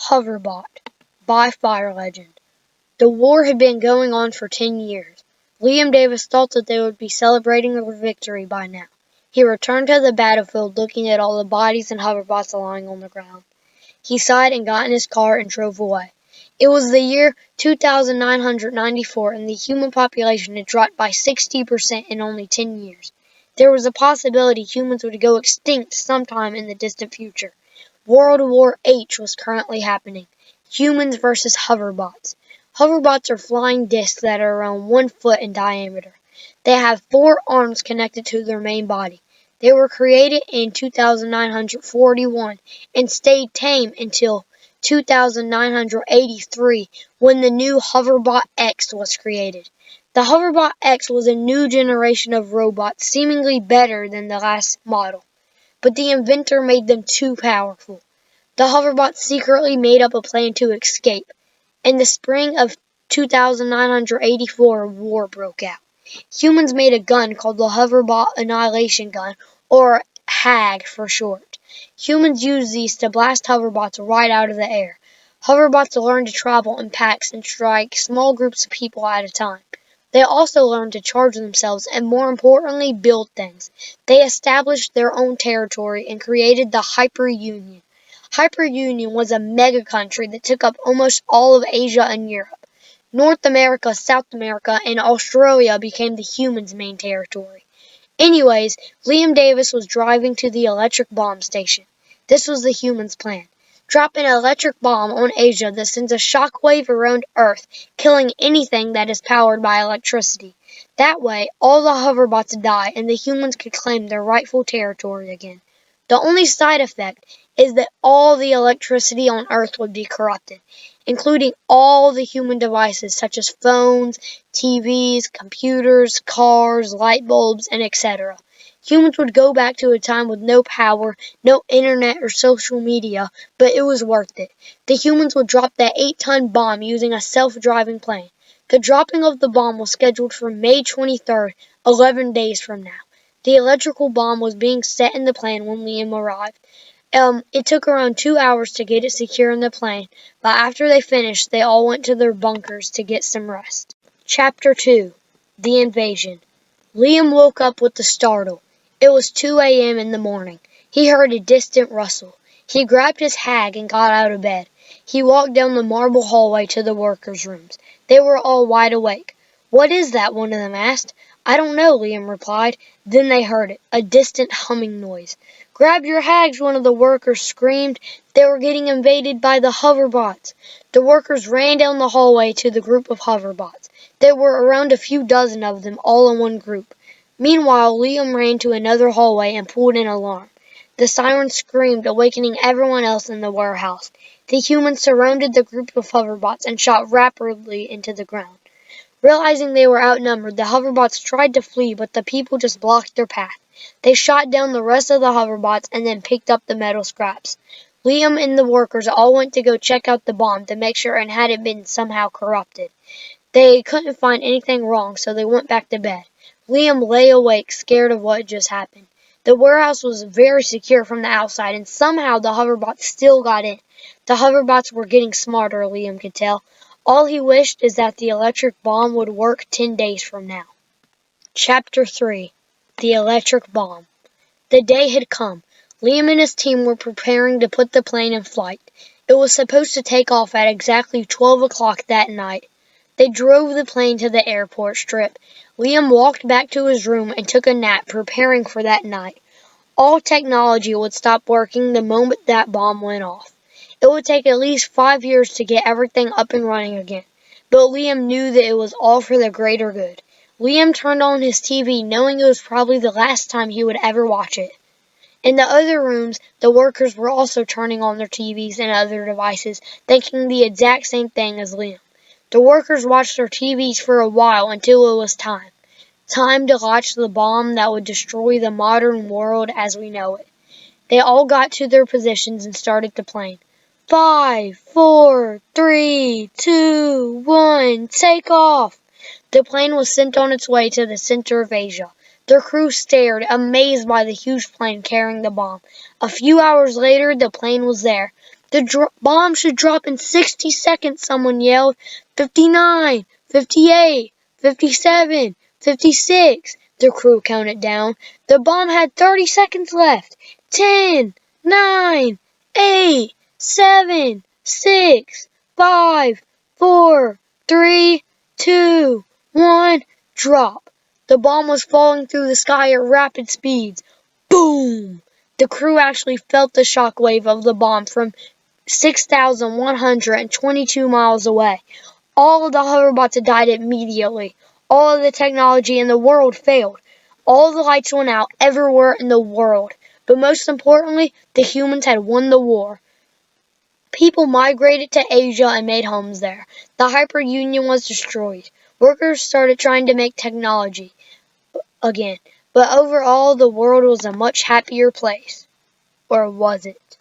HOVERBOT by Fire Legend. The war had been going on for 10 years. Liam Davis thought that they would be celebrating their victory by now. He returned to the battlefield looking at all the bodies and hoverbots lying on the ground. He sighed and got in his car and drove away. It was the year 2994 and the human population had dropped by 60% in only 10 years. There was a possibility humans would go extinct sometime in the distant future. World War H was currently happening. Humans versus hoverbots. Hoverbots are flying discs that are around 1 foot in diameter. They have 4 arms connected to their main body. They were created in 2941 and stayed tame until 2983 when the new HOVERBOT X was created. The HOVERBOT X was a new generation of robots seemingly better than the last model. But the inventor made them too powerful. The hoverbots secretly made up a plan to escape. In the spring of 2984, war broke out. Humans made a gun called the Hoverbot Annihilation Gun, or HAG for short. Humans used these to blast hoverbots right out of the air. Hoverbots learned to travel in packs and strike small groups of people at a time. They also learned to charge themselves and, more importantly, build things. They established their own territory and created the Hyper Union. Hyper Union was a mega country that took up almost all of Asia and Europe. North America, South America, and Australia became the humans' main territory. Anyways, Liam Davis was driving to the electric bomb station. This was the humans' plan. Drop an electric bomb on Asia that sends a shockwave around Earth, killing anything that is powered by electricity. That way, all the hoverbots die and the humans could claim their rightful territory again. The only side effect is that all the electricity on Earth would be corrupted, including all the human devices such as phones, TVs, computers, cars, light bulbs, and etc. Humans would go back to a time with no power, no internet or social media, but it was worth it. The humans would drop that 8-ton bomb using a self-driving plane. The dropping of the bomb was scheduled for May 23rd, 11 days from now. The electrical bomb was being set in the plane when Liam arrived. It took around 2 hours to get it secure in the plane, but after they finished, they all went to their bunkers to get some rest. Chapter 2. The Invasion. Liam woke up with a startle. It was 2 a.m. in the morning. He heard a distant rustle. He grabbed his HAG and got out of bed. He walked down the marble hallway to the workers' rooms. They were all wide awake. "What is that?" one of them asked. "I don't know," Liam replied. Then they heard it, a distant humming noise. "Grab your HAGs," one of the workers screamed. They were getting invaded by the hoverbots. The workers ran down the hallway to the group of hoverbots. There were around a few dozen of them, all in one group. Meanwhile, Liam ran to another hallway and pulled an alarm. The siren screamed, awakening everyone else in the warehouse. The humans surrounded the group of hoverbots and shot rapidly into the ground. Realizing they were outnumbered, the hoverbots tried to flee, but the people just blocked their path. They shot down the rest of the hoverbots and then picked up the metal scraps. Liam and the workers all went to go check out the bomb to make sure it hadn't been somehow corrupted. They couldn't find anything wrong, so they went back to bed. Liam lay awake, scared of what just happened. The warehouse was very secure from the outside, and somehow the hoverbots still got in. The hoverbots were getting smarter, Liam could tell. All he wished is that the electric bomb would work 10 days from now. Chapter 3. The Electric Bomb. The day had come. Liam and his team were preparing to put the plane in flight. It was supposed to take off at exactly 12 o'clock that night. They drove the plane to the airport strip. Liam walked back to his room and took a nap, preparing for that night. All technology would stop working the moment that bomb went off. It would take at least 5 years to get everything up and running again. But Liam knew that it was all for the greater good. Liam turned on his TV, knowing it was probably the last time he would ever watch it. In the other rooms, the workers were also turning on their TVs and other devices, thinking the exact same thing as Liam. The workers watched their TVs for a while until it was time. Time to launch the bomb that would destroy the modern world as we know it. They all got to their positions and started the plane. 5, 4, 3, 2, 1, take off! The plane was sent on its way to the center of Asia. Their crew stared, amazed by the huge plane carrying the bomb. A few hours later, the plane was there. The bomb should drop in 60 seconds, someone yelled. 59, 58, 57, 56. The crew counted down. The bomb had 30 seconds left. 10, 9, 8, 7, 6, 5, 4, 3, 2, 1. Drop. The bomb was falling through the sky at rapid speeds. Boom! The crew actually felt the shockwave of the bomb from 6,122 miles away. All of the hoverbots had died immediately. All of the technology in the world failed. All the lights went out everywhere in the world. But most importantly, the humans had won the war. People migrated to Asia and made homes there. The hyper-union was destroyed. Workers started trying to make technology again. But overall, the world was a much happier place. Or was it?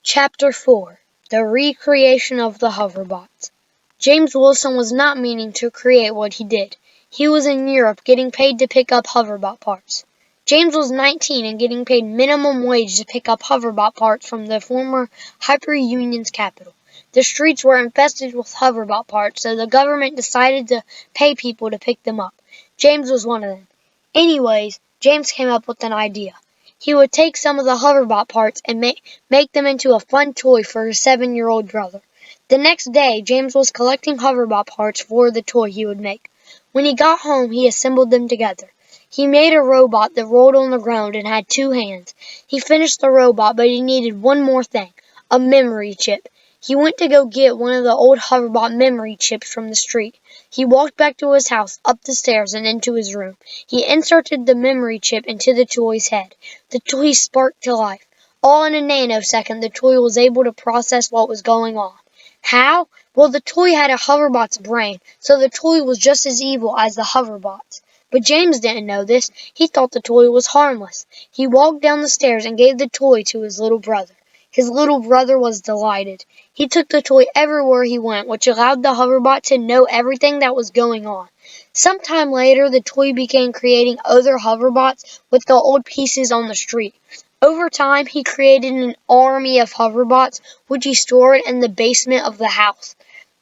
Chapter 4. The Recreation of the Hoverbots. James Wilson was not meaning to create what he did. He was in Europe getting paid to pick up hoverbot parts. James was 19 and getting paid minimum wage to pick up hoverbot parts from the former Hyper-Union's capital. The streets were infested with hoverbot parts, so the government decided to pay people to pick them up. James was one of them. Anyways, James came up with an idea. He would take some of the hoverbot parts and make them into a fun toy for his 7-year-old brother. The next day, James was collecting hoverbot parts for the toy he would make. When he got home, he assembled them together. He made a robot that rolled on the ground and had 2 hands. He finished the robot, but he needed one more thing, a memory chip. He went to go get one of the old hoverbot memory chips from the street. He walked back to his house, up the stairs, and into his room. He inserted the memory chip into the toy's head. The toy sparked to life. All in a nanosecond, the toy was able to process what was going on. How? Well, the toy had a hoverbot's brain, so the toy was just as evil as the hoverbots. But James didn't know this. He thought the toy was harmless. He walked down the stairs and gave the toy to his little brother. His little brother was delighted. He took the toy everywhere he went, which allowed the hoverbot to know everything that was going on. Sometime later, the toy began creating other hoverbots with the old pieces on the street. Over time, he created an army of hoverbots, which he stored in the basement of the house.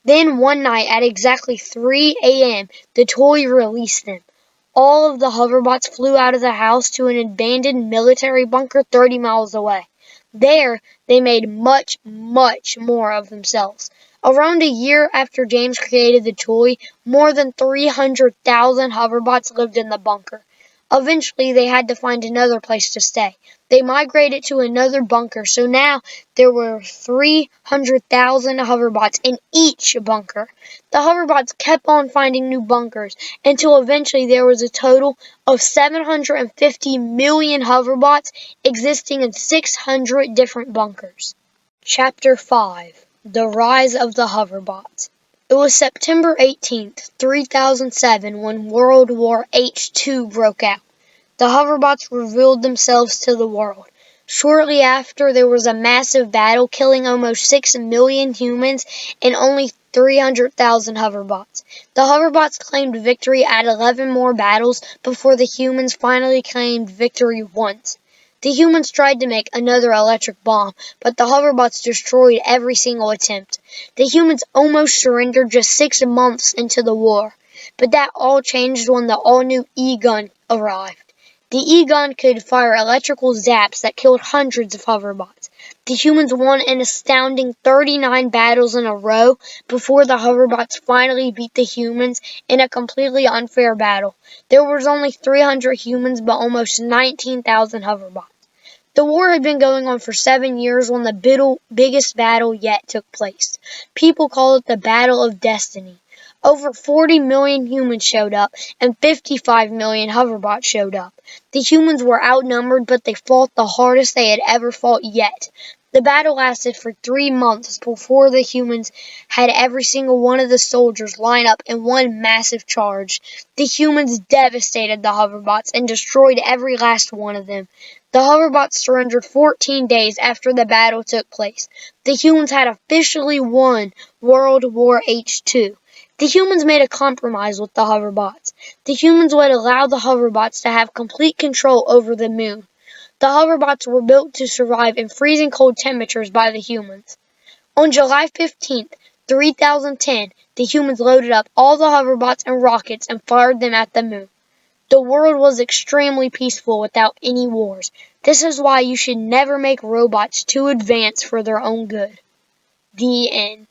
Then one night at exactly 3 a.m., the toy released them. All of the hoverbots flew out of the house to an abandoned military bunker 30 miles away. There, they made much, much more of themselves. Around a year after James created the toy, more than 300,000 hoverbots lived in the bunker. Eventually, they had to find another place to stay. They migrated to another bunker, so now there were 300,000 hoverbots in each bunker. The hoverbots kept on finding new bunkers until eventually there was a total of 750 million hoverbots existing in 600 different bunkers. Chapter 5. The Rise of the Hoverbots. It was September 18th, 3007 when World War H2 broke out. The hoverbots revealed themselves to the world. Shortly after, there was a massive battle killing almost 6 million humans and only 300,000 hoverbots. The hoverbots claimed victory at 11 more battles before the humans finally claimed victory once. The humans tried to make another electric bomb, but the hoverbots destroyed every single attempt. The humans almost surrendered just 6 months into the war. But that all changed when the all-new E-gun arrived. The E-gun could fire electrical zaps that killed hundreds of hoverbots. The humans won an astounding 39 battles in a row before the hoverbots finally beat the humans in a completely unfair battle. There was only 300 humans but almost 19,000 hoverbots. The war had been going on for 7 years when the biggest battle yet took place. People call it the Battle of Destiny. Over 40 million humans showed up, and 55 million hoverbots showed up. The humans were outnumbered, but they fought the hardest they had ever fought yet. The battle lasted for 3 months before the humans had every single one of the soldiers line up in one massive charge. The humans devastated the hoverbots and destroyed every last one of them. The hoverbots surrendered 14 days after the battle took place. The humans had officially won World War H2. The humans made a compromise with the hoverbots. The humans would allow the hoverbots to have complete control over the moon. The hoverbots were built to survive in freezing cold temperatures by the humans. On July 15th, 3010, the humans loaded up all the hoverbots and rockets and fired them at the moon. The world was extremely peaceful without any wars. This is why you should never make robots too advanced for their own good. The end.